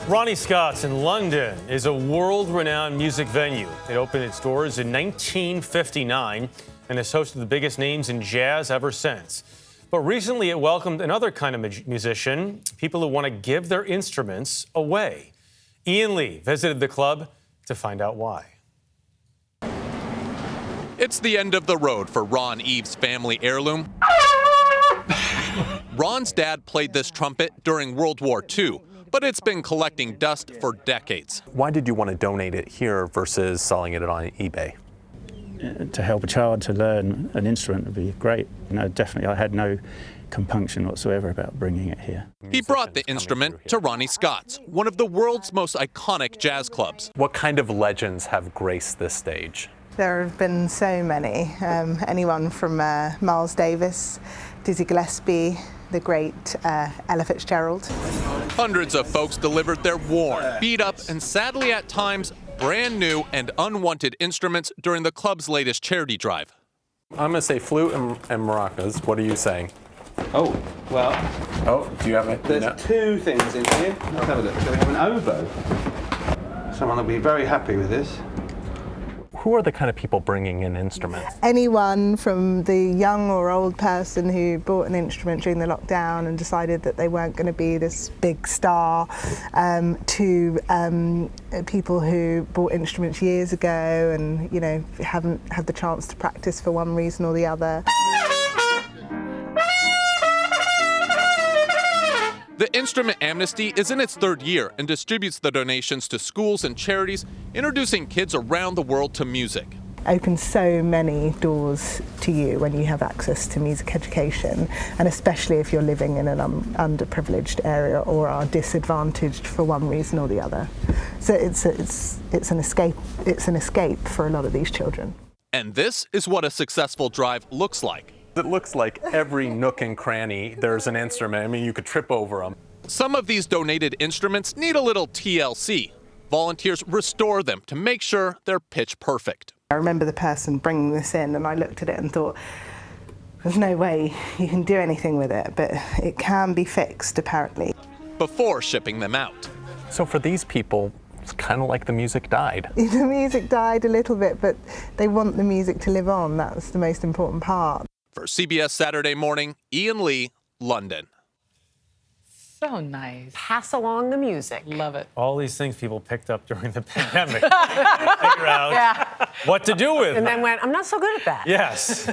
Ronnie Scott's in London is a world-renowned music venue. It opened its doors in 1959 and has hosted the biggest names in jazz ever since. But recently it welcomed another kind of musician, people who want to give their instruments away. Ian Lee visited the club to find out why. It's the end of the road for Ron Eve's family heirloom. Ron's dad played this trumpet during World War II, but it's been collecting dust for decades. Why did you want to donate it here versus selling it on eBay? To help a child to learn an instrument would be great. Definitely I had no compunction whatsoever about bringing it here. He brought the instrument to Ronnie Scott's, one of the world's most iconic jazz clubs. What kind of legends have graced this stage? There have been so many. Anyone from Miles Davis, Dizzy Gillespie, the great Ella Fitzgerald. Hundreds of folks delivered their worn, beat up, and sadly at times brand new and unwanted instruments during the club's latest charity drive. I'm going to say flute and maracas. What are you saying? Oh, well. Oh, do you have it? There's two things in here. Let's have a look. So we have an oboe. Someone will be very happy with this. Who are the kind of people bringing in instruments? Anyone from the young or old person who bought an instrument during the lockdown and decided that they weren't going to be this big star, to people who bought instruments years ago and, haven't had the chance to practice for one reason or the other. The Instrument Amnesty is in its third year and distributes the donations to schools and charities, introducing kids around the world to music. Opens so many doors to you when you have access to music education, and especially if you're living in an underprivileged area or are disadvantaged for one reason or the other. So it's an escape. It's an escape for a lot of these children. And this is what a successful drive looks like. It looks like every nook and cranny there's an instrument. I mean, you could trip over them. Some of these donated instruments need a little TLC. Volunteers restore them to make sure they're pitch perfect. I remember the person bringing this in and I looked at it and thought, there's no way you can do anything with it, but it can be fixed apparently. Before shipping them out. So for these people, it's kind of like the music died. The music died a little bit, but they want the music to live on. That's the most important part. For CBS Saturday Morning, Ian Lee, London. So nice. Pass along the music. Love it. All these things people picked up during the pandemic. Figure out what to do with. And then went, I'm not so good at that. Yes.